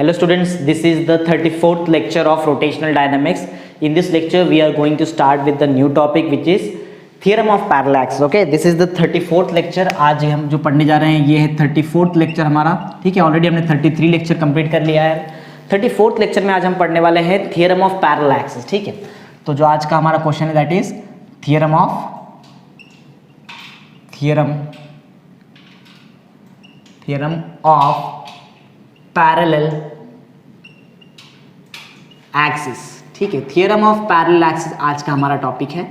Hello students, this is the 34th lecture of rotational dynamics. In this lecture we are going to start with the new topic which is theorem of parallel axis. Okay, this is the 34th lecture. आज हम जो पढ़ने जा रहे हैं ये है 34th lecture हमारा, ठीक है. ऑलरेडी हमने 33 लेक्चर कंप्लीट कर लिया है. 34th लेक्चर में आज हम पढ़ने वाले हैं थियरम ऑफ पैरेलल एक्सिस, ठीक है. तो जो आज का हमारा क्वेश्चन है that is theorem of parallel axis, ठीक है. थियरम ऑफ पैरेलल एक्सिस आज का हमारा टॉपिक है.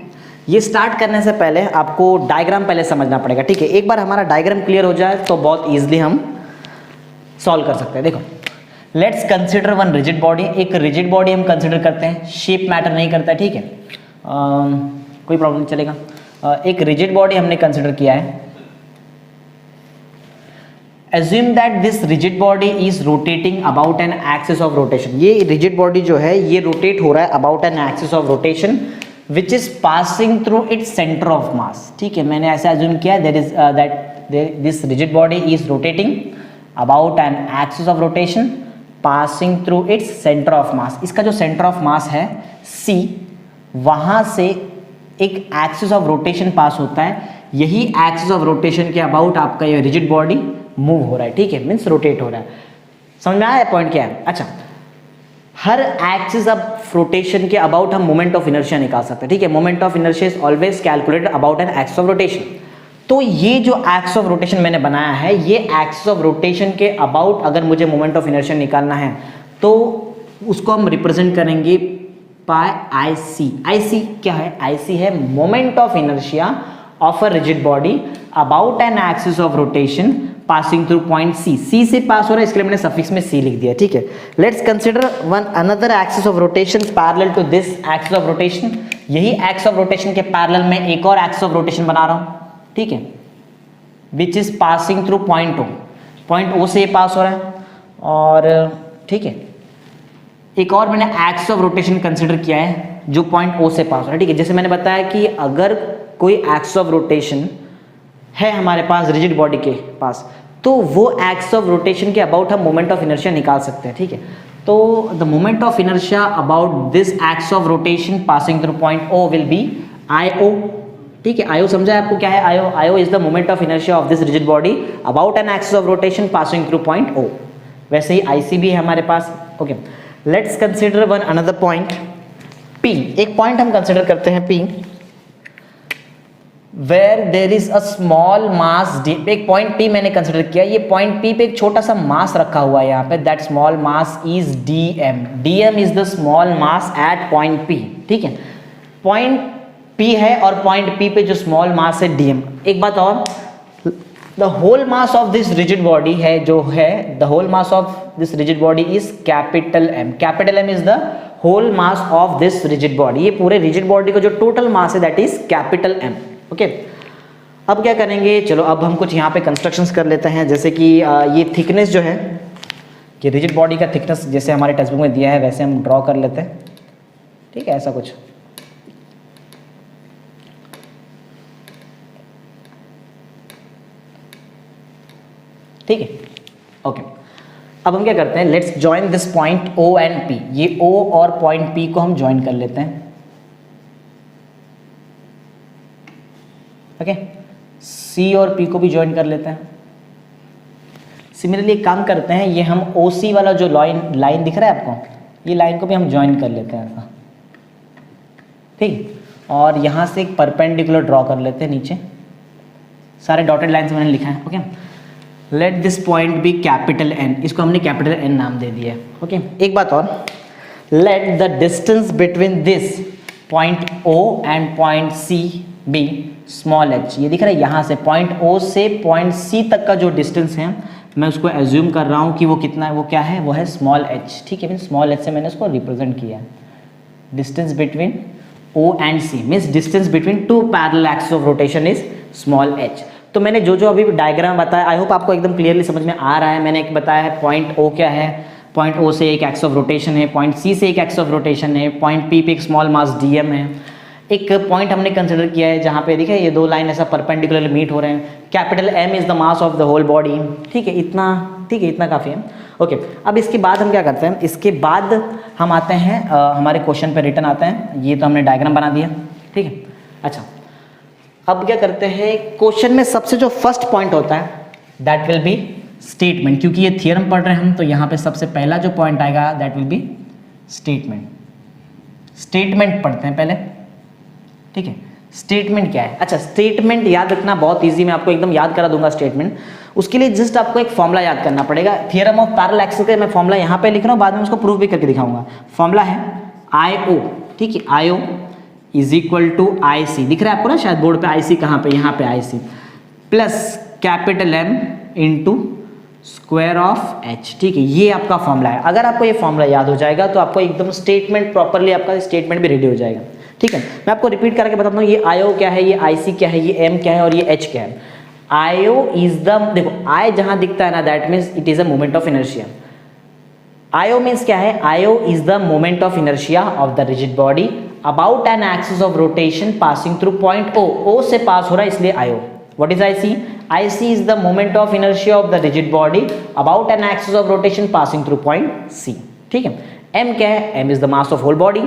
ये स्टार्ट करने से पहले आपको डायग्राम पहले समझना पड़ेगा, ठीक है. एक बार हमारा डायग्राम क्लियर हो जाए तो बहुत इजीली हम सॉल्व कर सकते हैं. देखो, let's consider one rigid body. एक रिजिड बॉडी हम कंसिडर करते हैं, शेप मैटर नहीं करता है, ठीक है. कोई प्रॉब्लम नहीं चलेगा. एक रिजिड बॉडी हमने कंसिडर किया है. Assume that this rigid body is rotating about an axis of rotation. ये rigid body जो है ये rotate हो रहा है about an axis of rotation which is passing through its center of mass. ठीक है, मैंने ऐसा assume किया this rigid body is rotating about an axis of rotation passing through its center of mass. इसका जो center of mass है C, वहाँ से एक axis of rotation पास होता है. यही axis of rotation के about आपका ये rigid body मूव हो रहा है, ठीक है, मीन्स रोटेट हो रहा है. समझ में आया पॉइंट क्या है? अच्छा, हर एक्सिस ऑफ रोटेशन के अबाउट हम मोमेंट ऑफ इनर्शिया निकाल सकते हैं, ठीक है. Moment of inertia is always calculated about an axis of rotation. तो ये जो एक्सिस ऑफ रोटेशन मैंने बनाया है, ये एक्सिस ऑफ रोटेशन के अबाउट अगर मुझे मोमेंट ऑफ इनर्शिया निकालना है तो उसको हम रिप्रेजेंट करेंगे बाय आई सी. आई सी क्या है? आई सी है moment of inertia of a rigid body about an axis of rotation passing through point C. C से पास हो रहा है, इसके लिए मैंने सफिक्स में सी लिख दिया, ठीक है. Let's consider one another axis of rotation parallel to this axis of rotation. यही एक्सिस ऑफ रोटेशन के पैरेलल में एक और एक्सिस ऑफ रोटेशन बना रहा हूं, ठीक है, which is passing through point O. Point O से पास हो रहा है और ठीक है, एक और मैंने एक्सिस ऑफ रोटेशन कंसिडर किया है जो पॉइंट ओ से पास हो रहा है, ठीक है. जैसे मैंने बताया कि अगर कोई एक्सिस ऑफ रोटेशन है हमारे पास रिजिड बॉडी के पास, तो वो एक्सिस ऑफ रोटेशन के अबाउट हम मोमेंट ऑफ इनर्शिया निकाल सकते हैं, ठीक है. तो the moment of inertia about this axis of rotation passing through point O will be I O, ठीक है. आई ओ समझा आपको क्या है? I O, I O is the moment of inertia of this rigid body about an axis of rotation passing through point O. वैसे ही I सी भी है हमारे पास. Okay, let's consider one another point P. एक पॉइंट हम consider करते हैं P, where there is a small mass d. एक पॉइंट P मैंने कंसिडर किया. ये पॉइंट P पे एक छोटा सा मास रखा हुआ है यहाँ पे. That small mass is dm. dm is the small mass at point P, ठीक है. पॉइंट P है और पॉइंट P पे जो स्मॉल मास है dm. एक बात और, the whole mass of this rigid body है जो है, the whole mass of this rigid body is capital M. Capital M is the whole mass of this rigid body. ये पूरे रिजिड बॉडी का जो टोटल मास है that is capital M. Okay, अब क्या करेंगे? चलो अब हम कुछ यहाँ पे कंस्ट्रक्शंस कर लेते हैं. जैसे कि ये थिकनेस जो है, कि रिजिड बॉडी का थिकनेस जैसे हमारे टेक्स्ट बुक में दिया है वैसे हम ड्रॉ कर लेते हैं, ठीक है. ऐसा कुछ ठीक है. ओके, अब हम क्या करते हैं? Let's join this point O and P. ये O और पॉइंट P को हम ज्वाइन कर लेते हैं. ओके, C और P को भी ज्वाइन कर लेते हैं. सिमिलरली एक काम करते हैं, ये हम OC वाला जो लाइन दिख रहा है आपको, ये लाइन को भी हम ज्वाइन कर लेते हैं ऐसा, ठीक. और यहाँ से एक परपेंडिकुलर ड्रॉ कर लेते हैं नीचे. सारे डॉटेड लाइन से मैंने लिखा है. Okay, let this point be capital N. इसको हमने कैपिटल N नाम दे दिया है. ओके, एक बात और, let the distance between this point O and point C be small h. ये दिख रहा है, यहाँ से पॉइंट O से पॉइंट C तक का जो डिस्टेंस है मैं उसको एज्यूम कर रहा हूँ कि वो कितना है, वो क्या है, वो है स्मॉल h, ठीक है. मीन स्मॉल h से मैंने उसको रिप्रेजेंट किया है. Distance between O and C means distance between two parallel axis of rotation is small h. तो मैंने जो जो अभी डायग्राम बताया, आई होप आपको एकदम क्लियरली समझ में आ रहा है. मैंने एक बताया है पॉइंट O क्या है, पॉइंट O से एक एक्सिस ऑफ रोटेशन है, पॉइंट C से एक एक्सिस ऑफ रोटेशन है, पॉइंट P पे एक स्मॉल मास dm है. एक पॉइंट हमने कंसिडर किया है जहाँ पे देखिए ये दो लाइन ऐसा परपेंडिकुलर मीट हो रहे हैं. Capital M is the mass of the whole body, ठीक है. इतना, ठीक है, इतना काफ़ी है. ओके, अब इसके बाद हम क्या करते हैं, इसके बाद हम आते हैं हमारे क्वेश्चन पे रिटर्न आते हैं। ये तो हमने डायग्राम बना दिया, ठीक है। अच्छा, अब क्या करते हैं, क्वेश्चन में सबसे जो फर्स्ट पॉइंट होता है दैट विल बी स्टेटमेंट, क्योंकि ये थियरम पढ़ रहे हैं हम, तो यहाँ पे सबसे पहला जो पॉइंट आएगा that will be statement. Statement पढ़ते हैं पहले, ठीक है। स्टेटमेंट क्या है? अच्छा, स्टेटमेंट याद रखना बहुत इजी, मैं आपको एकदम याद करा दूंगा स्टेटमेंट। उसके लिए जस्ट आपको एक फॉर्मूला याद करना पड़ेगा। थियरम ऑफ पैरेलल एक्सिस का मैं फॉर्मूला यहाँ पे लिख रहा हूँ, बाद में उसको प्रूव भी करके दिखाऊंगा। फॉर्मूला है IO, ठीक है। IO is equal to IC, दिख रहा है आपको ना शायद बोर्ड पे IC, कहाँ पे, यहाँ पे IC plus capital M into square of H, ठीक है। ये आपका फॉर्मूला है। अगर आपको ये फॉर्मूला याद हो जाएगा तो आपको एकदम स्टेटमेंट प्रॉपरली, आपका स्टेटमेंट भी रेडी हो जाएगा, ठीक है। मैं आपको रिपीट करके बताता हूँ, ये IO क्या है, ये IC क्या है, ये M क्या है और ये H क्या है। IO इज द, देखो I जहां दिखता है ना, that means it is a moment of inertia. IO means क्या है? IO is the moment of inertia of the rigid body about an axis of rotation passing through point O। O से पास हो रहा है इसलिए IO। What is IC? IC is the moment of inertia of the rigid body about an axis of rotation passing through point C, ठीक है। M क्या है? M is the mass of whole body.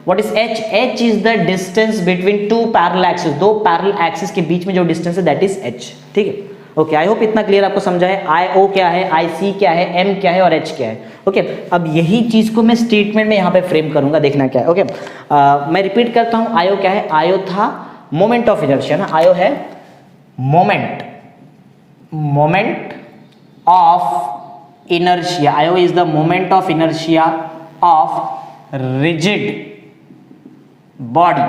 What is H? H is the distance between two parallel axes, दो parallel axis के बीच में जो distance है that is H, ठीक है। ओके, आई होप इतना क्लियर आपको समझा है। IO क्या है, IC क्या है, M क्या है और H क्या है। ओके, अब यही चीज को मैं स्टेटमेंट में यहाँ पे फ्रेम करूंगा, देखना क्या है। ओके, मैं रिपीट करता हूँ। IO क्या है? IO था मोमेंट ऑफ इनर्शिया ना, IO है moment of inertia. IO is the moment of inertia of rigid body,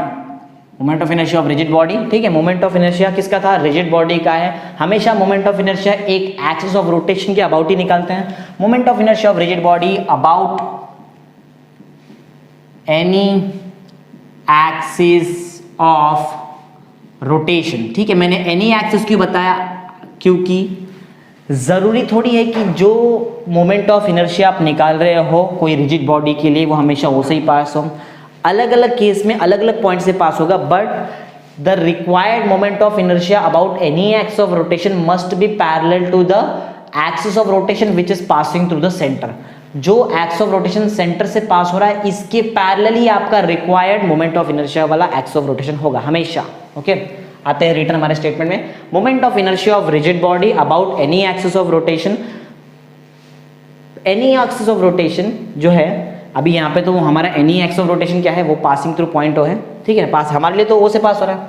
moment of inertia of rigid body, ठीक है। मोमेंट ऑफ इनर्शिया किसका था? रिजिड बॉडी का है। हमेशा मोमेंट ऑफ इनर्शिया एक एक्सिस ऑफ रोटेशन के अबाउट ही निकालते हैं। Moment of inertia of rigid body about any axis of rotation, ठीक है। मैंने एनी एक्सिस क्यों बताया? क्योंकि जरूरी थोड़ी है कि जो मोमेंट ऑफ इनर्शिया आप निकाल रहे हो कोई रिजिड बॉडी के लिए वो हमेशा वो से ही पास हो। अलग अलग केस में अलग अलग पॉइंट से पास होगा, but the required moment of inertia about any axis of rotation must be parallel to the axis of rotation which is passing through the centre. जो एक्सिस ऑफ रोटेशन सेंटर से पास हो रहा है इसके parallel ही आपका required moment of inertia वाला axis of rotation होगा हमेशा। ओके, आते हैं रिटर्न हमारे स्टेटमेंट में। Moment of inertia of rigid body about any axis of rotation, any axis of rotation जो है अभी यहाँ पे तो हमारा एनी एक्सिस ऑफ रोटेशन क्या है, वो पासिंग थ्रू पॉइंट O है, ठीक है। पास हमारे लिए तो O से पास हो रहा है।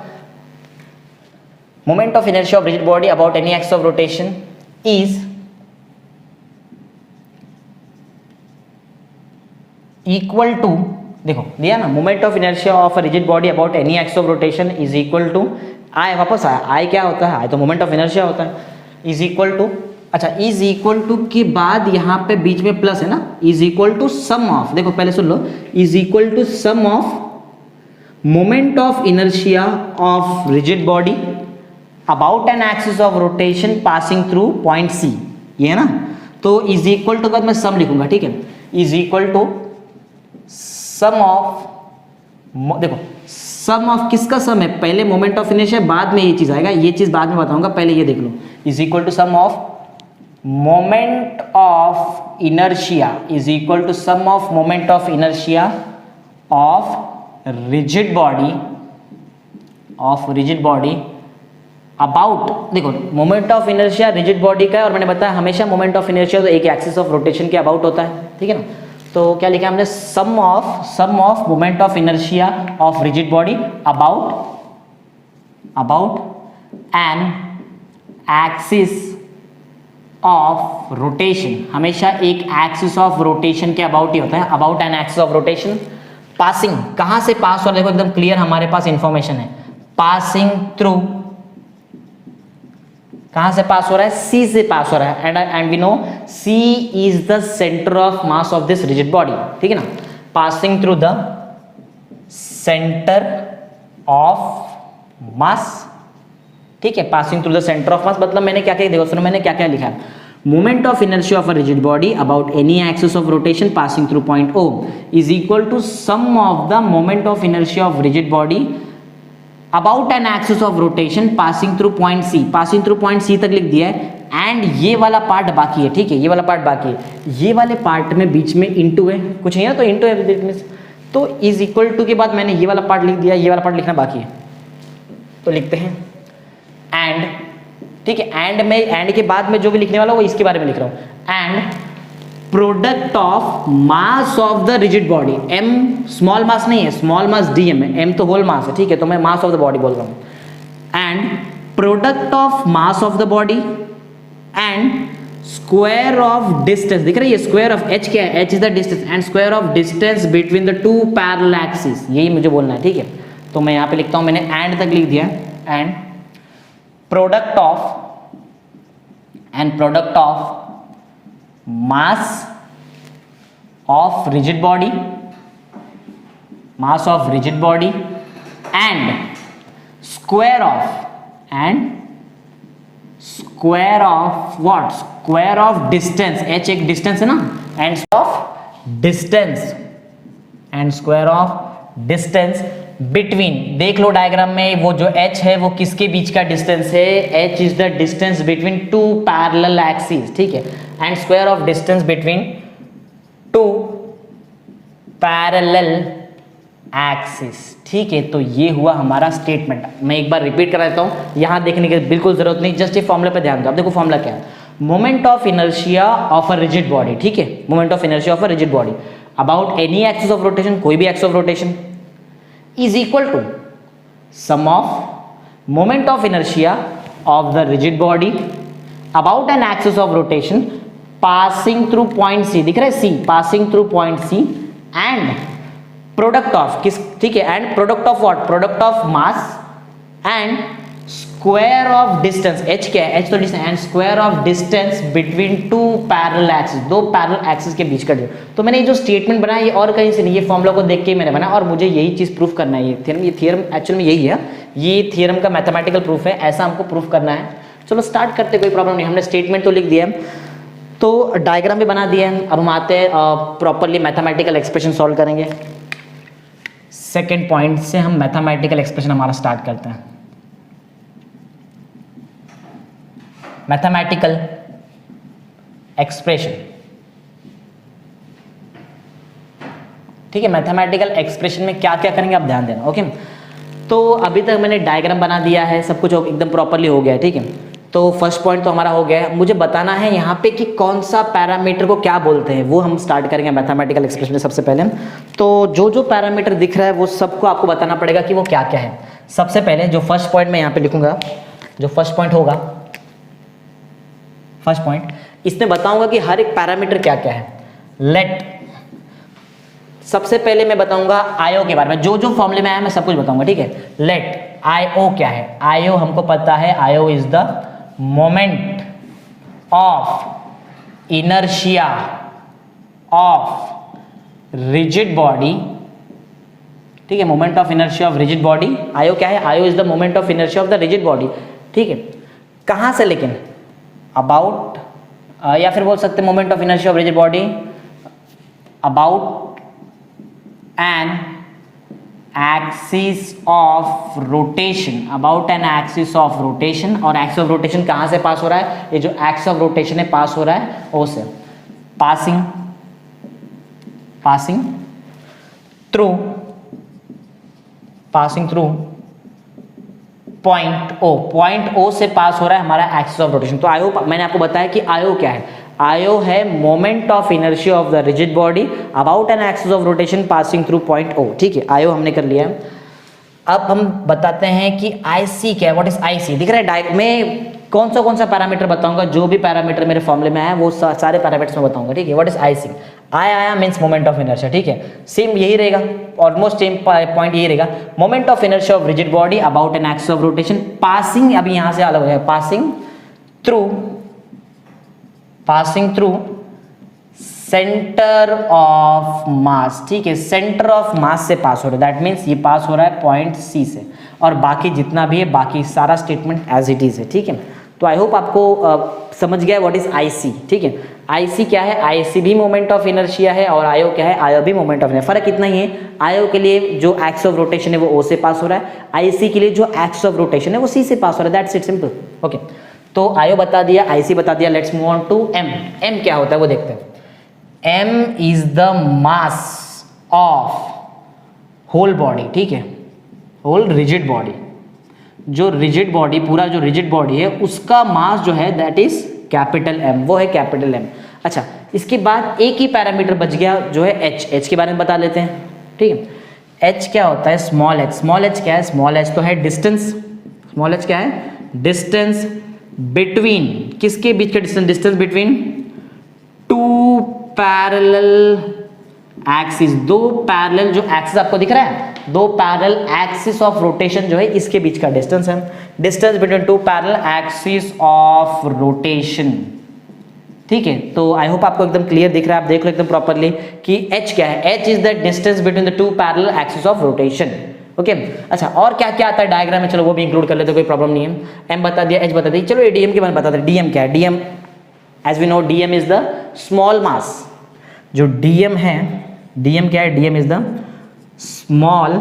Moment of inertia of rigid body about any axis of rotation is equal to, देखो दिया ना, moment of inertia of rigid body about any axis of rotation is equal to I, वापस आया I क्या होता है? I तो moment of inertia होता है। इज इक्वल टू, अच्छा इज इक्वल टू के बाद यहाँ पे बीच में प्लस है ना, is equal to sum of, देखो पहले सुन लो, is equal to sum of moment of inertia of rigid body about an axis of rotation passing through point C, ये है ना। तो इज इक्वल टू बाद मैं सम लिखूंगा, ठीक है। Is equal to sum of, देखो सम ऑफ किसका सम है? पहले मोमेंट ऑफ इनर्शिया, बाद में ये चीज आएगा, ये चीज बाद में बताऊंगा, पहले ये देख लो। Is equal to sum of moment of inertia is equal to sum of moment of inertia of rigid body about, देखो moment of inertia rigid body का है, और मैंने बताया हमेशा मोमेंट ऑफ इनर्शिया तो एक एक्सिस ऑफ रोटेशन के अबाउट होता है, ठीक है ना। तो क्या लिखा हमने? Sum of moment of inertia of rigid body about an axis of rotation, हमेशा एक एक्सिस ऑफ रोटेशन के अबाउट ही होता है, about an axis of rotation. Passing, कहां से पास हो रहा है? देखो एकदम क्लियर हमारे पास इंफॉर्मेशन है, पासिंग थ्रू, कहां से पास हो रहा है? C से पास हो रहा है, and we know C is the centre of mass of this rigid body, ठीक है ना। Passing through the centre of mass, ठीक है। Passing through the centre of mass मतलब मैंने क्या क्या, देखो सुनो मैंने क्या क्या लिखा है। Moment of inertia of a rigid body about any axis of rotation passing through point O is equal to sum of the moment of inertia of rigid body about an axis of rotation passing through point C, passing through point C तक लिख दिया है, and ये वाला part बाकी है, ठीक है, ये वाला पार्ट बाकी है। ये वाले पार्ट में बीच में इंटू है, कुछ नहीं है तो इंटू है, तो इज इक्वल टू के बाद मैंने ये वाला पार्ट लिख दिया, ये वाला पार्ट लिखना बाकी है, तो लिखते हैं एंड, ठीक है। एंड में, एंड के बाद में जो भी लिखने वाला वो इसके बारे में लिख रहा हूँ। And product of mass of the rigid body, M small mass नहीं है, स्मॉल मास डी एम है, एम तो होल मास है, ठीक है, तो मैं मास ऑफ द बॉडी बोल रहा हूँ। And product of mass of the body and square of distance, दिख रही है स्क्वायर ऑफ एच क्या है, H is the distance, and square of distance between the two parallel axis, यही मुझे बोलना है, ठीक है। तो मैं यहाँ पे लिखता हूँ, मैंने एंड तक लिख दिया, and product of mass of rigid body and square of what, square of distance, h एक distance है ना, and square of distance between, देख लो डायग्राम में वो जो h है वो किसके बीच का डिस्टेंस है, h is the distance between two parallel axis, ठीक है, and square of distance between two parallel axis, ठीक है। तो ये हुआ हमारा स्टेटमेंट। मैं एक बार रिपीट करा देता हूं, यहां देखने की बिल्कुल जरूरत नहीं, जस्ट ये फॉर्मूला पे ध्यान दो। अब देखो फॉर्मूला क्या है, moment of inertia of a rigid body, ठीक है, moment of inertia of a rigid body about any axis of rotation, कोई भी axis of rotation, is equal to sum of moment of inertia of the rigid body about an axis of rotation passing through point C, दिख रहा है C, passing through point C, and product of किस, ठीक है, and product of what, product of mass and square of distance, h क्या है, h तो distance, and square of distance between two parallel axis, दो पैरेलल एक्सिस के बीच का जो, तो मैंने ये जो स्टेटमेंट बनाया ये और कहीं से नहीं, ये फॉर्मूला को देख के ही मैंने बनाया और मुझे यही चीज प्रूफ करना है। ये थ्योरम एक्चुअल में यही है, ये थ्योरम का मैथमेटिकल प्रूफ है, ऐसा हमको प्रूफ करना है। चलो स्टार्ट करते, कोई प्रॉब्लम नहीं, हमने स्टेटमेंट तो लिख दिया है, तो डायग्राम भी बना दिया है। अब हम आते हैं प्रॉपरली मैथमेटिकल एक्सप्रेशन सॉल्व करेंगे। सेकेंड पॉइंट से हम मैथमेटिकल एक्सप्रेशन हमारा स्टार्ट करते हैं। मैथमेटिकल एक्सप्रेशन, ठीक है, मैथमेटिकल एक्सप्रेशन में क्या क्या करेंगे आप ध्यान देना, ओके। तो अभी तक मैंने डायग्राम बना दिया है, सब कुछ एकदम प्रॉपरली हो गया है, ठीक है। तो फर्स्ट पॉइंट तो हमारा हो गया है, मुझे बताना है यहाँ पे कि कौन सा पैरामीटर को क्या बोलते हैं, वो हम स्टार्ट करेंगे मैथमेटिकल एक्सप्रेशन में। सबसे पहले तो जो पैरामीटर दिख रहा है वो सबको आपको बताना पड़ेगा कि वो क्या क्या है। सबसे पहले जो फर्स्ट पॉइंट मैं यहाँ पे लिखूंगा, जो फर्स्ट पॉइंट होगा, फर्स्ट पॉइंट इसमें बताऊंगा कि हर एक पैरामीटर क्या क्या है। लेट, सबसे पहले मैं बताऊंगा आईओ के बारे में, जो जो फॉर्मूले में आया मैं सब कुछ बताऊंगा, ठीक है। लेट आईओ क्या है, आईओ हमको पता है, IO is the moment of inertia of rigid body, ठीक है, moment of inertia of rigid body. IO क्या है, IO is the moment of inertia of the rigid body, ठीक है। कहां से, लेकिन अबाउट, या फिर बोल सकते moment of inertia of rigid body about an axis of rotation, about an axis of rotation. और एक्सिस ऑफ रोटेशन कहां से पास हो रहा है, ये जो एक्सिस ऑफ रोटेशन है पास हो रहा है ओ से, पासिंग थ्रू पॉइंट ओ से पास हो रहा है हमारा एक्सिस ऑफ रोटेशन। तो आईओ मैंने आपको बताया कि आईओ क्या है, आईओ है moment of inertia of the rigid body about an axis of rotation passing through point O, ठीक है, आईओ हमने कर लिया है। अब हम बताते हैं कि आईसी क्या है, व्हाट इज आईसी, दिख रहा है में कौन सा पैरामीटर बताऊंगा, जो भी पैरामीटर मेरे फॉर्मूले में आया वो सारे पैरामीटर्स में बताऊंगा, ठीक है। व्हाट इज आईसी, आया मींस मोमेंट ऑफ इनर्शिया, ठीक है, सेम यही रहेगा, ऑलमोस्ट सेम पॉइंट यही रहेगा, moment of inertia of rigid body about an axis of rotation passing, अभी यहां से अलग हो जाएगा, passing through centre of mass, ठीक है, सेंटर ऑफ मास से पास हो रहा है, दैट मीन्स ये पास हो रहा है पॉइंट सी से, और बाकी जितना भी है बाकी सारा स्टेटमेंट एज इट इज है, ठीक है। तो आई होप आपको समझ गया व्हाट इज आईसी, ठीक है। आईसी क्या है, आईसी भी मोमेंट ऑफ इनर्शिया है, और आईओ क्या है, आईओ भी मोमेंट ऑफ इनर्शिया। फर्क इतना ही है, आईओ के लिए जो एक्सिस ऑफ रोटेशन है वो ओ से पास हो रहा है, आईसी के लिए जो एक्सिस ऑफ रोटेशन है वो सी से पास हो रहा है, दैट्स इट, सिंपल, ओके। तो आयो बता दिया, आईसी बता दिया, let's move on to M. M क्या होता है वो देखते हैं। M is the mass of whole body, ठीक है, होल रिजिड बॉडी। जो रिजिड बॉडी, पूरा जो रिजिड बॉडी है उसका मास जो है दैट इज कैपिटल एम, वो है कैपिटल एम। अच्छा, इसके बाद एक ही पैरामीटर बच गया जो है एच। एच के बारे में बता लेते हैं, ठीक है। एच क्या होता है, स्मॉल एच। स्मॉल एच क्या है, स्मॉल एच तो है डिस्टेंस। स्मॉल एच क्या है, डिस्टेंस बिटवीन, किसके बीच का distance, distance between two parallel axis, दो पैरेलल जो एक्सिस आपको दिख रहा है, दो पैरेलल एक्सिस ऑफ रोटेशन जो है इसके बीच का डिस्टेंस है। Distance between two parallel axis of rotation, ठीक है। तो आई होप आपको एकदम क्लियर दिख रहा है, आप देख लो एकदम प्रॉपरली कि h क्या है। h is the distance between the two parallel axis of rotation, okay. अच्छा, और क्या क्या आता है डायग्राम में, चलो वो भी इंक्लूड कर लेते, कोई प्रॉब्लम नहीं है। m बता दिया, h बता दिया, चलो ये dm के बारे में बता दें। dm क्या है, dm as we know dm is the small mass. जो dm है, dm क्या है, dm is the small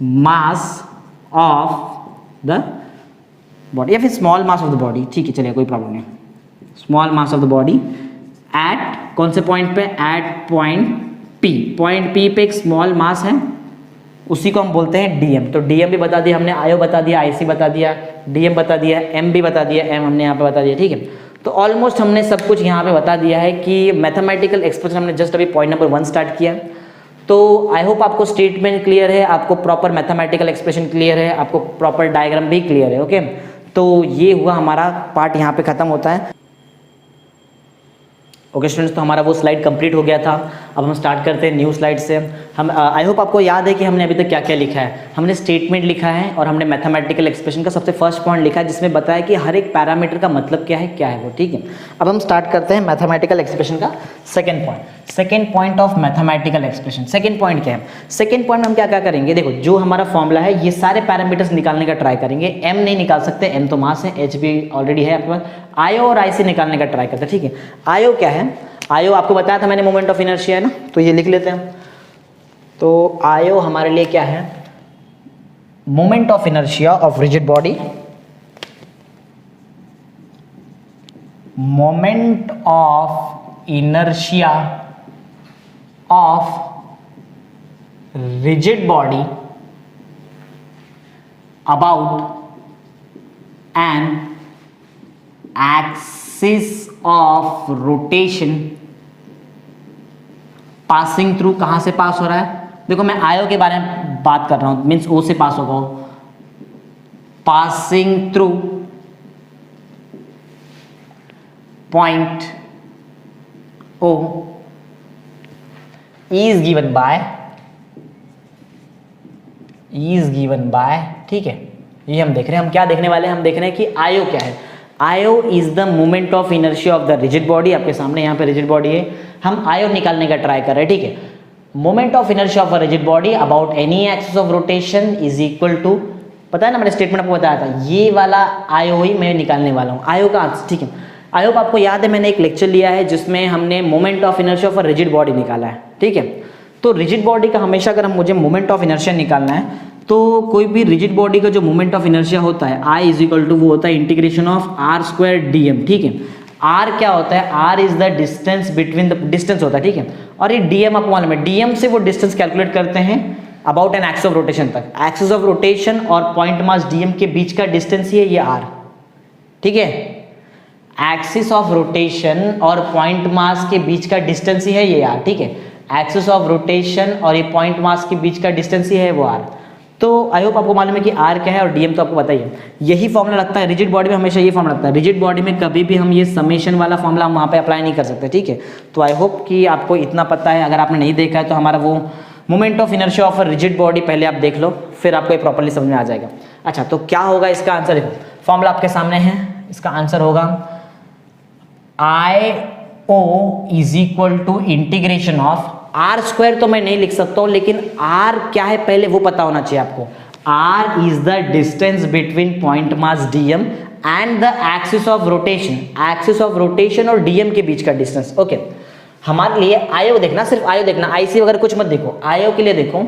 mass of the body, या फिर small mass of the body, ठीक है, चलिए कोई प्रॉब्लम नहीं। Small mass of the body at कौन से पॉइंट पे, at point P. Point P पे एक स्मॉल मास है, उसी को हम बोलते हैं डीएम। तो डीएम भी बता दिया हमने, आयो बता दिया, आईसी बता दिया, डीएम बता दिया, एम भी बता दिया, एम हमने यहाँ पे बता दिया, ठीक है। तो ऑलमोस्ट हमने सब कुछ यहाँ पे बता दिया है कि मैथमेटिकल एक्सप्रेशन हमने जस्ट अभी पॉइंट नंबर 1 स्टार्ट किया। तो आई होप आपको स्टेटमेंट क्लियर है, आपको प्रॉपर मैथमेटिकल एक्सप्रेशन क्लियर है, आपको प्रॉपर डायग्राम भी क्लियर है, ओके। तो ये हुआ हमारा पार्ट, यहाँ पे खत्म होता है, ओके स्टूडेंट्स। तो हमारा वो स्लाइड कंप्लीट हो गया था। अब हम स्टार्ट करते हैं न्यू स्लाइड से। हम आई होप आपको याद है कि हमने अभी तक क्या क्या लिखा है। हमने स्टेटमेंट लिखा है और हमने मैथमेटिकल एक्सप्रेशन का सबसे फर्स्ट पॉइंट लिखा है, जिसमें बताया कि हर एक पैरामीटर का मतलब क्या है वो, ठीक है। अब हम स्टार्ट करते हैं मैथमेटिकल एक्सप्रेशन का second point. Second point of mathematical expression, second point क्या है। सेकेंड पॉइंट में हम क्या क्या करेंगे, देखो जो हमारा फॉर्मूला है ये सारे पैरामीटर्स निकालने का ट्राई करेंगे। एम नहीं निकाल सकते, एम तो मास है, एच भी ऑलरेडी है आपके पास। आयो और आईसी निकालने का ट्राई करते हैं, ठीक है। आयो क्या है, आयो आपको बताया था मैंने, मोमेंट ऑफ इनर्शिया है ना, तो ये लिख लेते हैं। तो आयो हमारे लिए क्या है, moment of inertia of rigid body, moment of inertia of rigid body about an axis of rotation passing through, कहां से पास हो रहा है, देखो मैं आयो के बारे में बात कर रहा हूं, मीन्स ओ से पास होगा, passing through point O is given by, ठीक है। ये हम देख रहे हैं, हम क्या देखने वाले हैं, हम देख रहे हैं कि आयो क्या है। आयो is the moment of inertia of the rigid body, आपके सामने यहाँ पे रिजिड बॉडी है, हम आयो निकालने का ट्राई कर रहे हैं, ठीक है। Moment of inertia of a rigid body about any axis of rotation is equal to, पता है ना मैंने स्टेटमेंट आपको बताया था, ये वाला आयो ही मैं निकालने वाला हूँ, आयो का आंसर, ठीक है। आई होप आपको याद है मैंने एक लेक्चर लिया है जिसमें हमने moment of inertia of a rigid body निकाला है, ठीक है। तो रिजिड बॉडी का हमेशा अगर मुझे मोमेंट ऑफ इनर्शिया निकालना है, तो कोई भी रिजिड बॉडी का जो मोमेंट ऑफ इनर्शिया होता है आई इज इक्वल टू, वो होता है integration of R square D M, ठीक है। आर क्या होता है, R is the distance between the, distance होता है, ठीक है। और ये डीएम आपको मालूम है, डीएम से वो डिस्टेंस कैलकुलेट करते हैं about an axis of rotation तक। एक्सिस ऑफ रोटेशन और पॉइंट मास डीएम के बीच का डिस्टेंस ही है ये आर, ठीक है। एक्सिस ऑफ रोटेशन और पॉइंट मास के बीच का डिस्टेंस ही है ये आर, ठीक है। एक्सिस ऑफ रोटेशन और ये पॉइंट मास के बीच का डिस्टेंस ही है वो आर। तो आई होप आपको मालूम है कि आर क्या है और डीएम तो आपको पता ही है। यही फॉर्मूला लगता है रिजिड बॉडी में, हमेशा ये फॉर्मूला लगता है। रिजिड बॉडी में कभी भी हम ये समेशन वाला फॉर्मूला हम वहाँ पे अप्लाई नहीं कर सकते, ठीक है। तो आई होप कि आपको इतना पता है। अगर आपने नहीं देखा है तो हमारा वो moment of inertia of a rigid body पहले आप देख लो, फिर आपको ये प्रॉपर्ली समझ में आ जाएगा। अच्छा, तो क्या होगा इसका आंसर, देखो फॉर्मूला आपके सामने है, इसका आंसर होगा I O is equal to integration of R square, तो मैं नहीं लिख सकता हूं, लेकिन आर क्या है पहले वो पता होना चाहिए आपको। R is the distance between point mass DM and the axis of rotation, axis of rotation और डीएम के बीच का डिस्टेंस, ओके। हमारे लिए आयो देखना, सिर्फ आयो देखना, आईसी वगैरह कुछ मत देखो, आयो के लिए देखो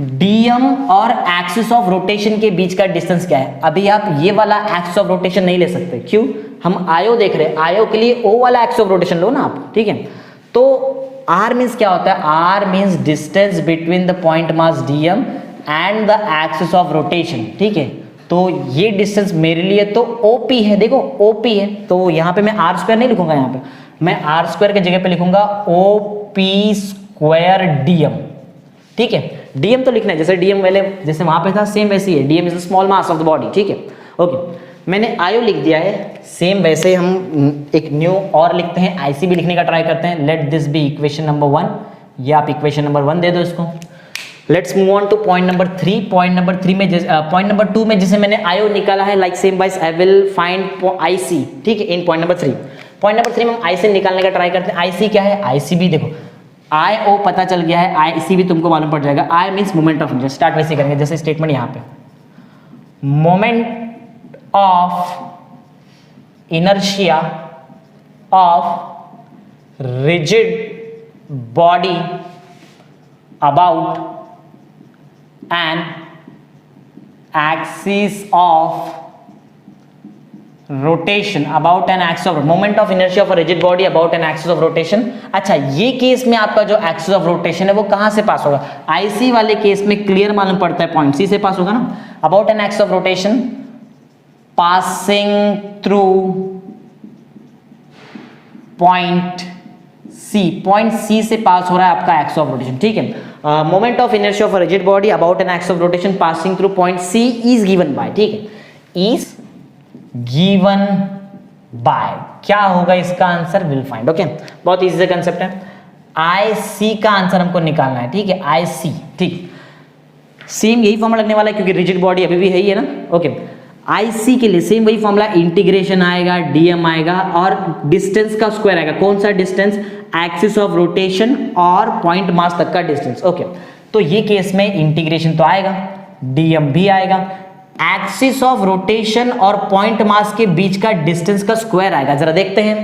डीएम और एक्सिस ऑफ रोटेशन के बीच का डिस्टेंस क्या है? अभी आप ये वाला एक्सिस ऑफ रोटेशन नहीं ले सकते, क्यों? हम आयो देख रहे हैं, आयो के लिए ओ वाला एक्सिस ऑफ रोटेशन लो ना आप, ठीक है। तो आर मीन्स क्या होता है? R means distance between the point mass DM and the axis of rotation, ठीक है। तो ये डिस्टेंस मेरे लिए तो ओपी है, देखो ओपी है, तो यहाँ पे मैं आर स्क्वायर नहीं लिखूंगा, यहाँ पे मैं आर स्क्वायर की जगह पे लिखूंगा ओ पी स्क्वायर डीएम, ठीक है। डीएम तो लिखना है, जैसे डीएम वाले जैसे वहां पे था सेम वैसे ही है, DM is the small mass of the body, ठीक है। ओके, मैंने आयो लिख दिया है, सेम वैसे हम एक न्यू और लिखते हैं, आईसी भी लिखने का ट्राई करते हैं। Let this be equation number 1, ये आप इक्वेशन नंबर 1 दे दो इसको। Let's move on to point number 3। Point number 3 में पॉइंट नंबर 2 में जैसे मैंने आयो निकाला है, like same wise I will find IC, ठीक है, इन पॉइंट नंबर 3। पॉइंट नंबर 3 में हम आईसी निकालने का ट्राई करते हैं। आईसी क्या है? आईसी भी देखो, आई ओ पता चल गया है, आई सी भी तुमको मालूम पड़ जाएगा। I means moment of inertia, start वैसे करेंगे जैसे स्टेटमेंट यहाँ पे, moment of inertia of rigid body about an axis of rotation, about an axis of moment of inertia of rigid body about an axis of rotation. अच्छा, ये case में आपका जो एक्सिस ऑफ रोटेशन है वो कहां से पास होगा? आईसी वाले केस में क्लियर मालूम पड़ता है, पॉइंट सी से पास होगा ना। About an axis of rotation passing through point C, point C से पास हो रहा है आपका एक्सिस ऑफ रोटेशन, ठीक है। Moment of inertia of rigid body about an axis of rotation passing through point C is given by, ठीक है, is given by, क्या होगा इसका आंसर? Will find. ओके, बहुत इजी सा कंसेप्ट है। आई सी का आंसर हमको निकालना है, ठीक है, आई सी, ठीक, सेम यही फॉर्मूला लगने वाला है क्योंकि रिजिड बॉडी अभी भी है ही है ना। ओके, आई सी के लिए सेम वही फॉर्मूला, इंटीग्रेशन आएगा, डीएम आएगा और डिस्टेंस का स्क्वायर आएगा। कौन सा डिस्टेंस? एक्सिस ऑफ रोटेशन और पॉइंट मास तक का डिस्टेंस। ओके, तो ये केस में इंटीग्रेशन तो आएगा, डीएम भी आएगा, एक्सिस ऑफ रोटेशन और पॉइंट मास के बीच का डिस्टेंस का स्क्वायर आएगा। जरा देखते हैं,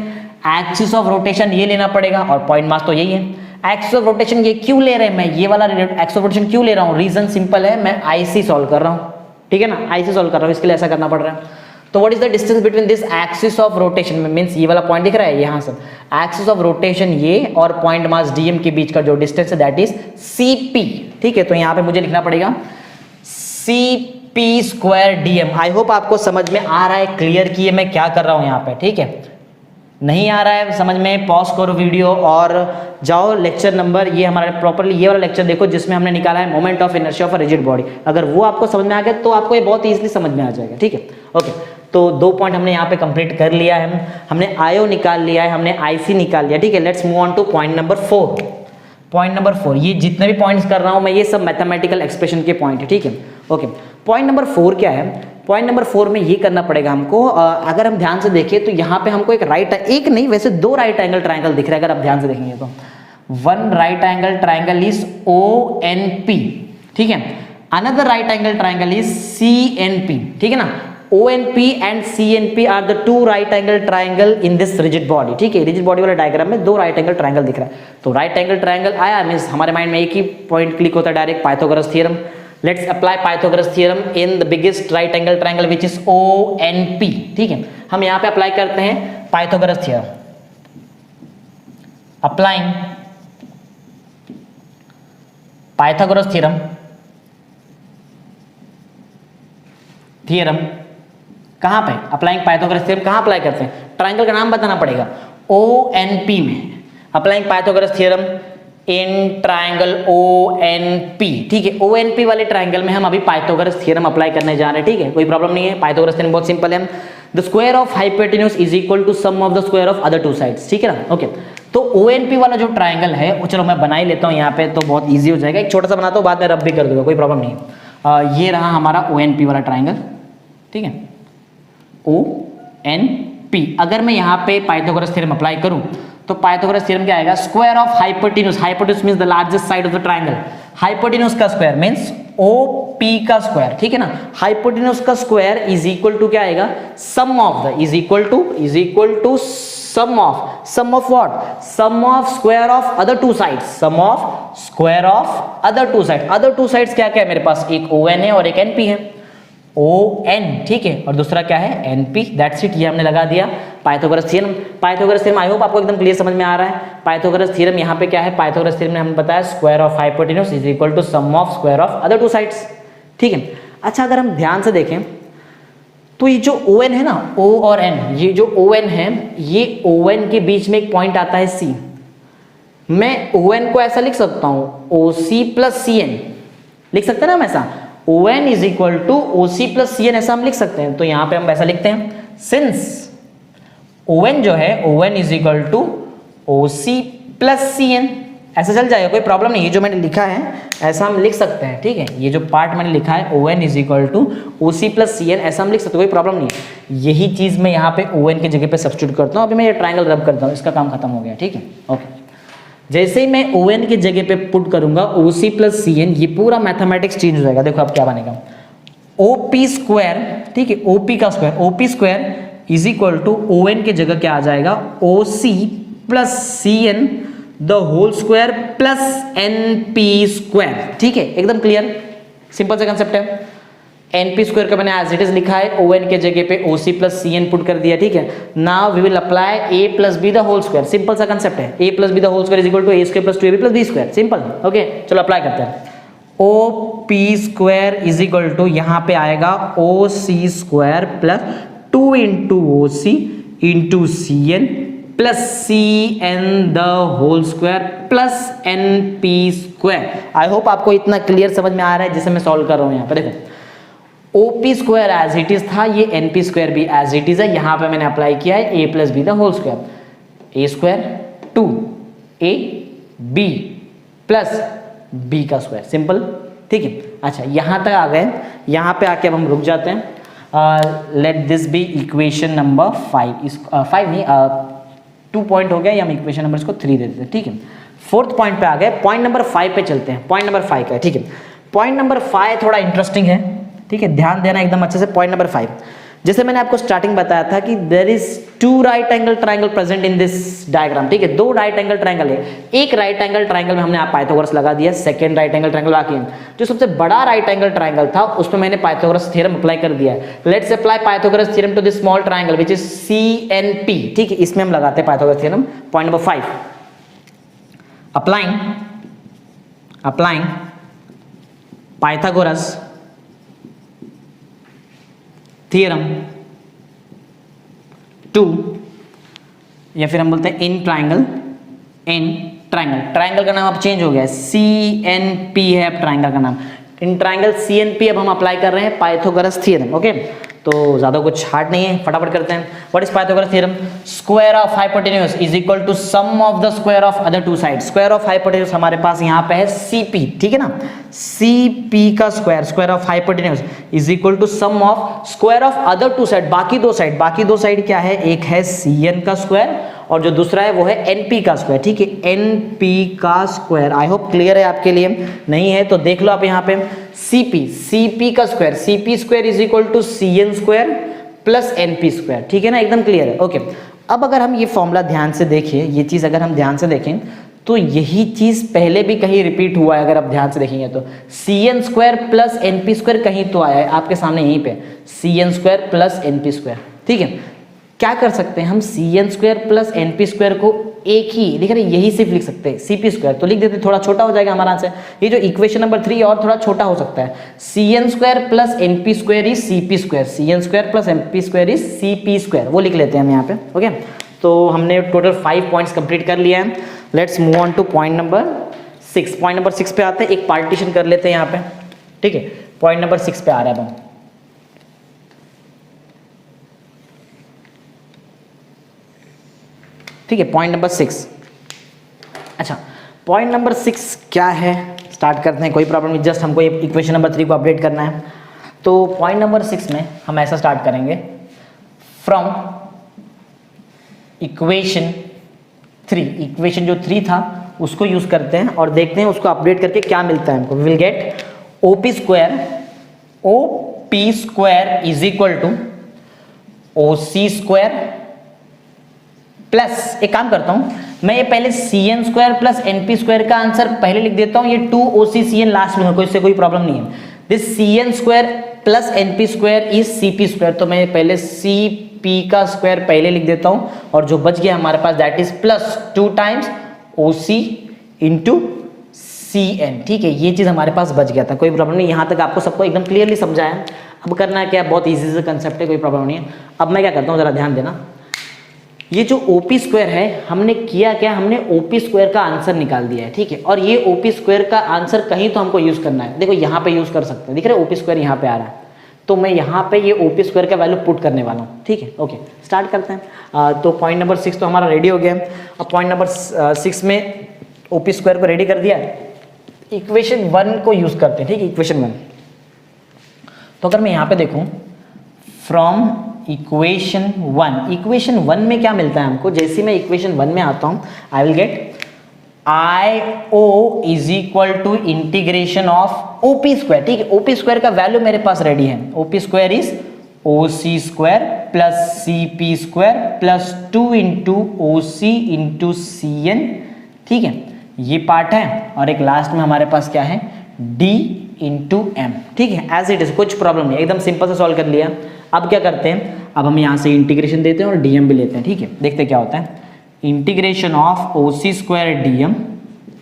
एक्सिस ऑफ रोटेशन ये लेना पड़ेगा और पॉइंट मास तो यही है। एक्सिस ऑफ रोटेशन ये क्यों ले रहे हैं? मैं ये वाला एक्सिस ऑफ रोटेशन क्यों ले रहा हूँ? रीजन सिंपल है, मैं आईसी सॉल्व कर रहा हूँ, ठीक है ना, आईसी सॉल्व कर रहा हूँ, इसके लिए ऐसा करना पड़ रहा है। तो what is the distance between this axis of rotation में, मींस ये वाला पॉइंट दिख रहा है यहाँ से, एक्सिस ऑफ रोटेशन ये और पॉइंट मास डीएम के बीच का जो डिस्टेंस है दैट इज सीपी, ठीक है। तो यहाँ पे मुझे लिखना पड़ेगा सीपी स्क्वायर डीएम। आई होप आपको समझ में आ रहा है, क्लियर किए मैं क्या कर रहा हूँ यहाँ पे, ठीक है। नहीं आ रहा है समझ में, पॉज करो वीडियो और जाओ लेक्चर नंबर, ये हमारा प्रॉपरली ये वाला लेक्चर देखो जिसमें हमने निकाला है moment of inertia of rigid body. अगर वो आपको समझ में आ गया तो आपको ये बहुत इजीली समझ में आ जाएगा, ठीक है। ओके, तो 2 पॉइंट हमने यहाँ पे कंप्लीट कर लिया है, हमने आईओ निकाल लिया है, हमने आईसी निकाल लिया, ठीक है। Let's move on to point number 4। Point number 4, ये जितने भी पॉइंट्स कर रहा हूँ मैं ये सब मैथमेटिकल एक्सप्रेशन के पॉइंट है, ठीक है। ओके, पॉइंट नंबर 4 क्या है? पॉइंट नंबर 4 में ये करना पड़ेगा हमको, अगर हम ध्यान से देखें तो यहाँ पे हमको एक नहीं वैसे 2 राइट एंगल ट्राइंगल दिख रहा है, अगर आप ध्यान से देखेंगे तो 1 right angle triangle is ONP, ठीक है। Another right angle triangle is CNP, ठीक है ना। ONP and CNP are the 2 right angle triangle in this rigid body, ठीक है। रिजिड बॉडी वाले डायग्राम में 2 राइट एंगल ट्राइंगल दिख रहा है। तो राइट एंगल ट्राइंगल आया मींस हमारे माइंड में एक ही पॉइंट क्लिक होता है, direct Pythagoras theorem. Let's apply Pythagoras theorem in the biggest right angle triangle which is ONP, ठीक है। हम यहाँ पे अप्लाई करते हैं पाइथागोरस थ्योरम, अप्लाइंग पाइथागोरस थ्योरम कहां पे? अप्लाइंग पाइथागोरस थ्योरम कहां अप्लाई करते हैं? ट्राइंगल का नाम बताना पड़ेगा, ONP में applying Pythagoras theorem in triangle ONP, ठीक है। ONP वाले ट्राइंगल में हम अभी पाइथागोरस थ्योरम अप्लाई करने जा रहे हैं, ठीक है, कोई प्रॉब्लम नहीं है। पाइथागोरस थ्योरम बहुत सिंपल है, the square of hypotenuse is equal to sum of the square of other 2 sides, ठीक है ना। ओके, तो ONP वाला जो ट्राइंगल है वो चलो मैं बना ही लेता हूँ यहाँ पे, तो बहुत ईजी हो जाएगा। एक छोटा सा बनाता हूँ, बाद में रब भी कर दूंगा, कोई प्रॉब्लम नहीं। ये रहा हमारा ONP वाला ट्राइंगल, ठीक है, ONP। अगर मैं यहाँ पे पाइथागोरस थ्योरम अप्लाई करूँ तो पाइथागोरस थ्योरम क्या आएगा, square of hypotenuse, hypotenuse means the largest side of the triangle, hypotenuse का स्क्वायर मींस ओपी का स्क्वायर, ठीक है ना, हाइपोटेन्यूज का स्क्वायर इज इक्वल टू क्या आएगा, sum of the, is equal to sum of what, sum of square of other two sides, sum of square of other two side, other two sides क्या क्या है मेरे पास, एक ON है और एक NP है, ON, ठीक है, और दूसरा क्या है NP, दैट्स इट, ये हमने लगा दिया पाइथागोरस थ्योरम। आई होप आपको एकदम क्लियर समझ में आ रहा है। पाइथागोरस थ्योरम यहाँ पे क्या है, पाइथागोरस थ्योरम ने हमें बताया square of hypotenuse is equal to sum of square of other two sides, ठीक है। अच्छा, अगर हम ध्यान से देखें तो ये जो ON है ना, O और N, ये जो ON है, ये ON के बीच में एक पॉइंट आता है C, मैं ON को ऐसा लिख सकता हूं OC प्लस CN, लिख सकते हैं ना हम ऐसा, ON is equal to OC plus CN, ऐसा हम लिख सकते हैं। तो यहां पे हम ऐसा लिखते हैं, सिंस ON जो है, ON is equal to OC plus CN, ऐसा चल जाएगा, कोई प्रॉब्लम नहीं। ये जो मैंने लिखा है ऐसा हम लिख सकते हैं, ठीक है, ये जो पार्ट मैंने लिखा है ON is equal to OC plus CN, ऐसा हम लिख सकते हैं, कोई प्रॉब्लम नहीं है। यही चीज मैं यहाँ पे ON की जगह पे सब्स्टिट्यूट करता हूँ, अभी मैं ये ट्रायंगल रब करता हूँ, इसका काम खत्म हो गया, ठीक है, ओके। जैसे ही मैं ON की जगह पे पुट करूंगा OC प्लस CN, ये पूरा मैथमेटिक्स चेंज हो जाएगा। देखो अब क्या बनेगा, OP स्क्वायर, ठीक है, OP का square, OP square is equal to ON की जगह क्या आ जाएगा, OC plus CN the whole square plus NP square, ठीक है, एकदम क्लियर, सिंपल सा कंसेप्ट है। NP स्क्वायर का मैंने एज इट इज लिखा है, ON के जगह पे OC प्लस CN पुट कर दिया, ठीक है। Now we will apply A plus B the whole square, simple सा कंसेप्ट है, A plus B the whole square is equal to A square plus 2AB plus B square, simple, okay. चलो apply करते हैं, OP square is equal to यहां पे आएगा OC square plus 2 into OC into CN plus CN the whole square plus NP square. I hope आपको इतना clear समझ में आ रहा है जिसे मैं सॉल्व कर रहा हूं। यहाँ पे देखो OP square as it is था, ये NP स्क्वायर भी एज इट इज है, यहाँ पे मैंने अप्लाई किया है A plus B the whole square, A square 2AB plus B का स्क्वायर, सिंपल, ठीक है। अच्छा, यहाँ तक आ गए, यहाँ पे आके अब हम रुक जाते हैं। Let this be equation number 5, 5 नहीं 2 पॉइंट हो गया, या हम इक्वेशन नंबर इसको 3 दे देते हैं, ठीक है। 4th पॉइंट पे आ गए, पॉइंट नंबर 5 पे चलते हैं। पॉइंट नंबर 5 का है, ठीक है। पॉइंट नंबर 5 थोड़ा इंटरेस्टिंग है, ठीक है, ध्यान देना एकदम अच्छे से। पॉइंट नंबर 5, जैसे मैंने आपको स्टार्टिंग बताया था कि there is 2 right angle triangle present in this diagram, ठीक है, 2 राइट एंगल ट्रायंगल है। एक राइट एंगल ट्रायंगल में हमने पाइथागोरस लगा दिया, सेकंड राइट एंगल ट्रायंगल बाकी है। जो सबसे बड़ा राइट एंगल ट्रायंगल था उसमें मैंने पाइथागोरस थ्योरम अप्लाई कर दिया है। Let's apply Pythagoras theorem to this small triangle which is CNP, ठीक है, इसमें हम लगाते हैं पाइथागोरस थ्योरम। Point number 5, applying Pythagoras theorem to, या फिर हम बोलते हैं इन ट्रायंगल, ट्रायंगल का नाम अब चेंज हो गया है, CNP है अब ट्रायंगल का नाम। इन ट्रायंगल CNP अब हम अप्लाई कर रहे हैं पाइथागोरस थ्योरम, ओके। तो ज्यादा कुछ हार्ड नहीं है, फटाफट करते हैं। What is Pythagoras theorem? Square of hypotenuse is equal to sum of the square of other two sides. Square of hypotenuse हमारे पास यहाँ पे है CP, ठीक है ना, CP का square, square of hypotenuse is equal to sum of square of other two side, बाकी दो साइड क्या है, एक है CN का स्क्वायर और जो दूसरा है वो है NP का स्क्वायर, ठीक है, NP का स्क्वायर। आई होप क्लियर है आपके लिए, नहीं है तो देख लो आप यहाँ पे। CP का square, CP square is equal to CN square plus NP square, ठीक है ना, एकदम क्लियर है, ओके। अब अगर हम ये फॉर्मूला ध्यान से देखें, ये चीज अगर हम ध्यान से देखें तो यही चीज पहले भी कहीं रिपीट हुआ है, अगर आप ध्यान से देखेंगे तो CN square plus NP square कहीं तो आया है आपके सामने, यहीं पे CN square plus NP square, ठीक है। क्या कर सकते हैं हम, CN square plus NP square को एक ही लिख रहे, यही सिर्फ लिख सकते हैं, CP स्क्वायर तो लिख देते, थोड़ा छोटा हो जाएगा हमारा आंसर। ये जो इक्वेशन नंबर 3 और थोड़ा छोटा हो सकता है। CN square plus NP square is CP square, CN square plus NP square is CP square, वो लिख लेते हैं हम यहाँ पे, ओके। तो हमने टोटल 5 पॉइंट्स कंप्लीट कर लिया है। Let's move on to point number 6। Point number 6 पे आते हैं, एक पार्टीशन कर लेते हैं यहाँ पे, ठीक है। पॉइंट नंबर 6 पे आ रहा है अब, ठीक है, पॉइंट नंबर 6। अच्छा, पॉइंट नंबर 6 क्या है, स्टार्ट करते हैं, कोई प्रॉब्लम नहीं, जस्ट हमको ये इक्वेशन नंबर 3 को अपडेट करना है। तो पॉइंट नंबर 6 में हम ऐसा स्टार्ट करेंगे, फ्रॉम इक्वेशन 3, इक्वेशन जो 3 था उसको यूज करते हैं और देखते हैं उसको अपडेट करके क्या मिलता है हमको। Will get OP square is equal to OC square plus, एक काम करता हूं मैं, ये पहले CN square plus NP square का आंसर पहले लिख देता हूं, ये 2OCCN लास्ट में, कोई इससे कोई प्रॉब्लम नहीं है। This CN square plus NP square is CP square, तो मैं पहले CP का स्क्वायर पहले लिख देता हूं और जो बच गया हमारे पास that is plus 2 times OC into CN। ठीक है, ये चीज हमारे पास बच गया था, कोई प्रॉब्लम नहीं। यहां तक आपको सबको एकदम क्लियरली समझाया। अब करना है क्या, बहुत इजी से कंसेप्ट है, कोई प्रॉब्लम नहीं है। अब मैं क्या करता हूं, जरा ध्यान देना, ये जो OP स्क्वायर है हमने किया क्या, हमने OP स्क्वायर का आंसर निकाल दिया है। ठीक है, और ये OP स्क्वायर का आंसर कहीं तो हमको यूज करना है। देखो यहाँ पे यूज कर सकते हैं, दिख रहा है OP स्क्वायर यहाँ पे आ रहा है, तो मैं यहाँ पे ये OP स्क्वायर का वैल्यू पुट करने वाला हूँ। ठीक है, ओके स्टार्ट करते हैं। तो पॉइंट नंबर 6 तो हमारा रेडी हो गया। अब पॉइंट नंबर 6 में OP स्क्वायर को रेडी कर दिया, इक्वेशन 1 को यूज करते हैं। ठीक है, इक्वेशन 1, तो अगर मैं यहाँ पे देखूँ फ्रॉम इक्वेशन 1 में क्या मिलता है हमको, जैसे मैं इक्वेशन 1 में आता हूं, I will get IO is equal to integration of OP square. ठीक है, OP स्क्वायर का वैल्यू मेरे पास रेडी है। OP square is OC square plus CP square plus 2 into OC into CN। ठीक है, ये पार्ट है, और एक लास्ट में हमारे पास क्या है, D इंटू M। ठीक है, एज इट इज, कुछ प्रॉब्लम नहीं, एकदम सिंपल से सॉल्व कर लिया। अब क्या करते हैं, अब हम यहाँ से इंटीग्रेशन देते हैं और DM भी लेते हैं। ठीक है, देखते हैं क्या होता है। Integration of OC square DM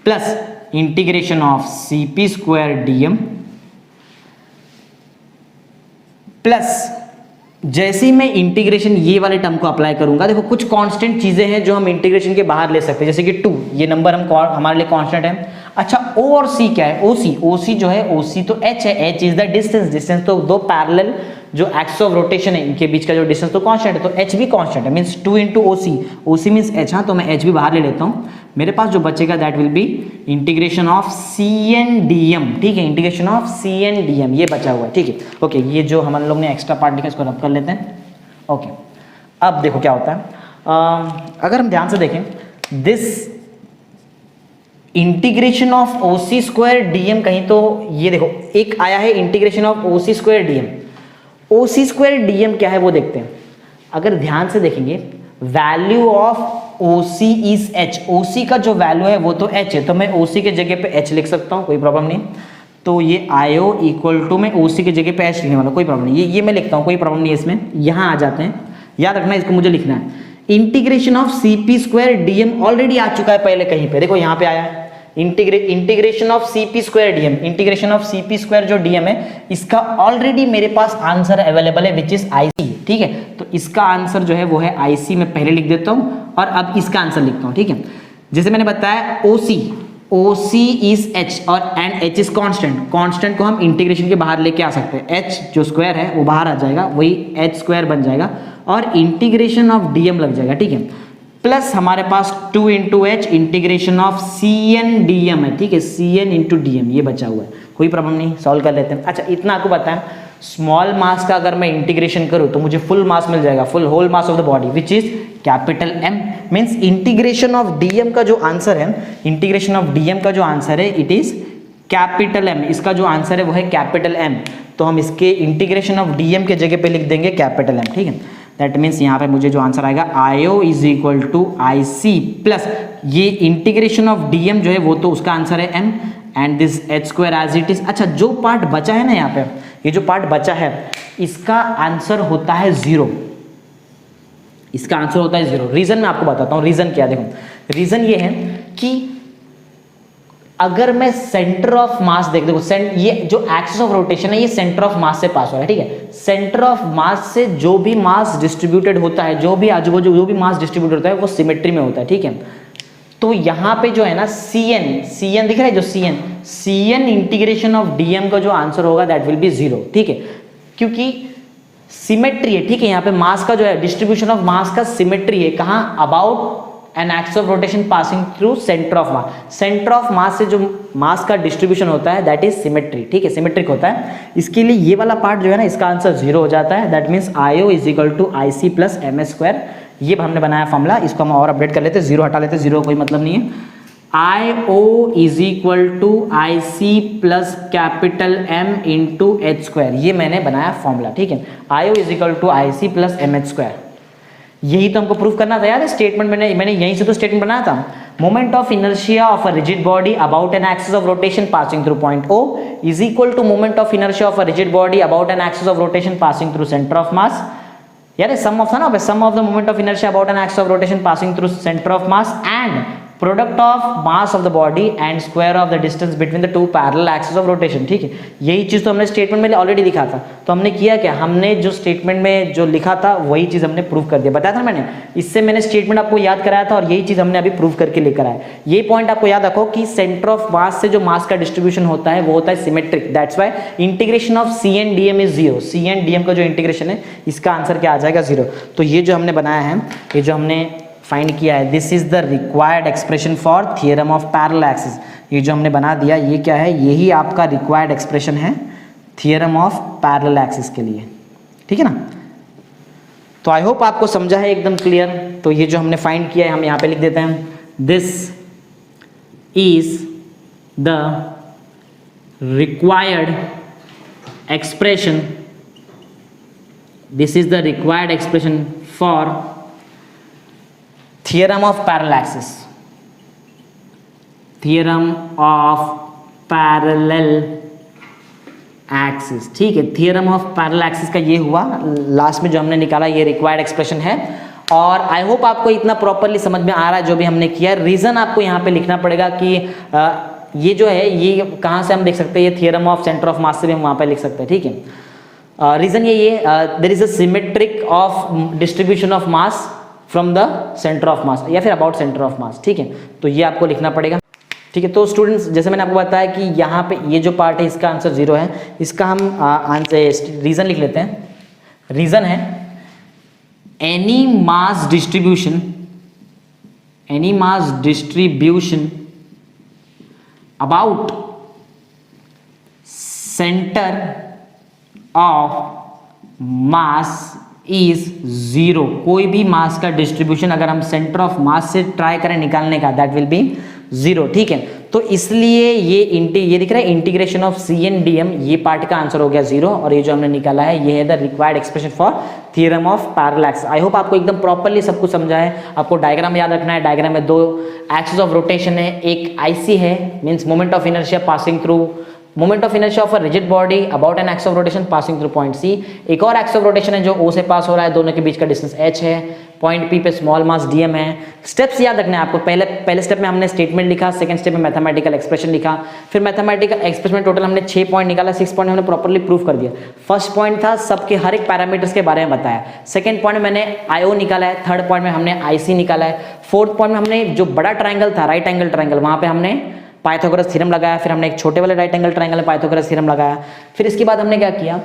plus integration of CP square DM plus, जैसे ही मैं इंटीग्रेशन ये वाले टर्म को अप्लाई करूंगा, देखो कुछ कांस्टेंट चीजें हैं जो हम इंटीग्रेशन के बाहर ले सकते हैं, जैसे कि 2, ये नंबर हमारे लिए कांस्टेंट है। अच्छा, O और C क्या है, OC जो है, OC तो H है, H इज द डिस्टेंस तो दो पैरेलल जो एक्सिस ऑफ रोटेशन है इनके बीच का जो डिस्टेंस तो कांस्टेंट है, तो H भी कांस्टेंट है, means 2 into OC means H। हाँ, तो मैं H भी बाहर ले लेता हूँ, मेरे पास जो बचेगा that will be integration of CN DM। ठीक है, इंटीग्रेशन ऑफ CN DM ये बचा हुआ है। ठीक है, ओके, ये जो हम लोग ने एक्स्ट्रा पार्ट लिखा इसको रब कर लेते हैं। ओके, अब देखो क्या होता है, अगर हम ध्यान से देखें, this integration of OC square DM, कहीं तो ये देखो एक आया है integration of OC square DM। OC square DM क्या है वो देखते हैं। अगर ध्यान से देखेंगे, value of OC is H, OC का जो वैल्यू है वो तो H है, तो मैं OC के जगह पे H लिख सकता हूँ, कोई प्रॉब्लम नहीं। तो ये IO इक्वल टू मैं OC के जगह पे H लिखने वाला, कोई प्रॉब्लम नहीं, ये मैं लिखता हूँ, कोई प्रॉब्लम नहीं है इसमें। यहाँ आ जाते हैं, याद रखना इसको मुझे लिखना है। Integration of CP square DM already आ चुका है पहले कहीं पे, देखो यहाँ पे आया है integration of CP square DM, integration of CP square जो DM है इसका ऑलरेडी मेरे पास आंसर अवेलेबल है विच इज IC। ठीक है, तो इसका आंसर जो है वो है IC, मैं पहले लिख देता हूं और अब इसका आंसर लिखता हूं। ठीक है, जैसे मैंने बताया OC इज H और एंड H इज कांस्टेंट को हम इंटीग्रेशन के बाहर लेके आ सकते हैं, H जो स्क्वायर है वो बाहर आ जाएगा, वही H स्क्वायर बन जाएगा और इंटीग्रेशन ऑफ DM लग जाएगा। ठीक है, प्लस हमारे पास 2 into H integration of CN DM है। ठीक है, CN इंटू DM ये बचा हुआ है, कोई प्रॉब्लम नहीं, सॉल्व कर लेते हैं। अच्छा, इतना आपको पता है, स्मॉल मास का अगर मैं इंटीग्रेशन करूं तो मुझे फुल मास मिल जाएगा, full whole mass of the body which is capital M। Means integration of DM का जो आंसर है, इंटीग्रेशन ऑफ DM का जो आंसर है इट इज कैपिटल M, इसका जो आंसर है वो है कैपिटल M, तो हम इसके इंटीग्रेशन ऑफ DM के जगह पे लिख देंगे कैपिटल M। ठीक है, दैट मीन्स यहाँ पे मुझे जो आंसर आएगा IO is equal to IC plus ये इंटीग्रेशन ऑफ DM जो है वो तो उसका आंसर है M and this H square as it is. अच्छा, जो पार्ट बचा है ना यहाँ पे, ये जो पार्ट बचा है इसका आंसर होता है 0, इसका आंसर होता है 0। रीजन मैं आपको बताता हूँ, रीजन क्या, देखो रीजन ये है कि अगर मैं सेंटर ऑफ मास देखो, ये जो एक्सिस ऑफ रोटेशन है ये सेंटर ऑफ मास से पास हो रहा है। ठीक है, सेंटर ऑफ मास से जो भी मास डिस्ट्रीब्यूटेड होता है, जो भी आजू बाजू जो भी मास डिस्ट्रीब्यूट होता है वो सिमेट्री में होता है। ठीक है, तो यहाँ पे जो है ना CN दिख रहा है, जो CN इंटीग्रेशन ऑफ DM का जो आंसर होगा दैट विल बी 0। ठीक है, क्योंकि सिमेट्री है। ठीक है, यहाँ पे मास का जो है डिस्ट्रीब्यूशन ऑफ मास का सिमेट्री है, कहाँ, about an axis of rotation passing through centre of mass. Centre of मास से जो मास का डिस्ट्रीब्यूशन होता है दैट इज सिमेट्री। ठीक है, सिमेट्रिक होता है, इसके लिए ये वाला पार्ट जो है ना इसका आंसर 0 हो जाता है। That means IO is equal to IC plus MS square, ये हमने बनाया फॉर्मूला, इसको हम और अपडेट कर लेते हैं, जीरो हटा लेते हैं, जीरो कोई मतलब नहीं है। IO is equal to IC plus capital M into H square, ये मैंने बनाया फॉर्मूला, ठीक है। IO is equal to IC plus MH square, यही तो हमको प्रूफ करना था यार। स्टेटमेंट मैंने यहीं से तो स्टेटमेंट बनाया था। Moment of inertia of a rigid body about an axis of rotation passing through point O is equal to moment of inertia of a rigid body about an axis of rotation passing through centre of mass. यार sum of था ना, sum of the moment of inertia about an axis of rotation passing through centre of mass and product of mass of the body and square of the distance between the two parallel axis of rotation, ठीक है। यही चीज तो हमने statement में already लिखा था। तो हमने किया क्या, हमने जो स्टेटमेंट में जो लिखा था वही चीज हमने प्रूव कर दिया, बताया था मैंने। इससे मैंने स्टेटमेंट आपको याद कराया था और यही चीज हमने अभी प्रूव करके लेकर आए। ये पॉइंट आपको याद रखो कि सेंटर ऑफ मास से जो मास का डिस्ट्रीब्यूशन होता है वो होता है symmetric, that's why integration of C and DM is 0। C and DM का जो इंटीग्रेशन है इसका आंसर क्या आ जाएगा, 0। तो ये जो हमने बनाया है, ये जो हमने फाइंड किया है, this is the required expression for theorem of parallel axis. ये जो हमने बना दिया, ये क्या है, यही आपका रिक्वायर्ड एक्सप्रेशन है थियरम ऑफ पैरेलल एक्सिस के लिए, ठीक है ना। तो आई होप आपको समझा है एकदम क्लियर। तो ये जो हमने फाइंड किया है हम यहाँ पे लिख देते हैं, this is the required expression, this is the required expression for theorem of parallel axis, theorem of parallel axis, ठीक है। theorem of parallel axis का ये हुआ, लास्ट में जो हमने निकाला ये रिक्वायर्ड एक्सप्रेशन है। और आई होप आपको इतना प्रॉपरली समझ में आ रहा है जो भी हमने किया। रीजन आपको यहाँ पे लिखना पड़ेगा कि ये जो है ये कहाँ से हम देख सकते हैं, ये थियरम ऑफ सेंटर ऑफ मास से भी हम वहाँ पे लिख सकते हैं, ठीक है। रीजन ये there is a symmetric of distribution of mass from the centre of mass या फिर अबाउट सेंटर ऑफ मास, ठीक है। तो ये आपको लिखना पड़ेगा, ठीक है। तो स्टूडेंट्स जैसे मैंने आपको बताया कि यहाँ पे ये जो पार्ट है इसका आंसर 0 है। इसका हम आंसर रीजन लिख लेते हैं। रीजन है any mass distribution about centre of mass is 0। कोई भी मास का डिस्ट्रीब्यूशन अगर हम सेंटर ऑफ मास से ट्राई करें निकालने का, दैट विल बी 0, ठीक है। तो इसलिए ये दिख रहा है integration of C and DM, ये पार्ट का आंसर हो गया 0। और ये जो हमने निकाला है ये है the required expression for theorem of parallel axis. I hope आपको एकदम प्रॉपरली सब कुछ समझा है। आपको डायग्राम याद रखना है। डायग्राम में 2 एक्सिस ऑफ रोटेशन है, एक IC है means moment of inertia passing through, moment of inertia of a rigid body about an axis of rotation passing through point C। एक और एक्सिस ऑफ रोटेशन है जो O से पास हो रहा है, दोनों के बीच का डिस्टेंस h है, पॉइंट P पे स्मॉल मास DM है। स्टेप्स याद रखने हैं आपको। पहले स्टेप में हमने स्टेटमेंट लिखा, सेकंड स्टेप में मैथमेटिकल एक्सप्रेशन लिखा, फिर मैथमेटिकल एक्सप्रेशन में टोटल हमने 6 पॉइंट निकाला, 6 पॉइंट हमने प्रॉपर्ली प्रूव कर दिया। फर्स्ट पॉइंट था सबके हर एक पैरामीटर्स के बारे में बताया, सेकंड पॉइंट में मैंने IO निकाला है, थर्ड पॉइंट में हमने IC निकाला है, फोर्थ पॉइंट में हमने जो बड़ा ट्राइंगल था राइट एंगल ट्राइंगल, वहां पे हमने पाइथागोरस थ्योरम लगाया, फिर हमने एक छोटे वाले राइट एंगल ट्राइंगल में पाइथागोरस थ्योरम लगाया। फिर इसके बाद हमने क्या किया,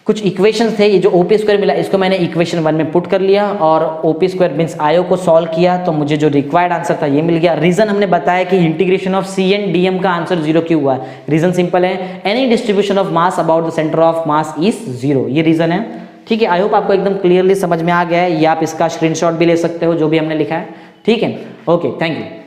कुछ इक्वेशंस थे, ये जो OP स्क्वायर मिला इसको मैंने इक्वेशन 1 में पुट कर लिया और OP स्क्वायर मींस IO को सॉल्व किया तो मुझे जो रिक्वायर्ड आंसर था ये मिल गया। रीजन हमने बताया कि integration of C and DM का आंसर 0 क्यों हुआ है। रीजन सिंपल है, any distribution of mass about the centre of mass is 0, ये रीजन है, ठीक है। आई होप आपको एकदम क्लियरली समझ में आ गया है। ये आप इसका स्क्रीनशॉट भी ले सकते हो जो भी हमने लिखा है, ठीक है। Okay, thank you.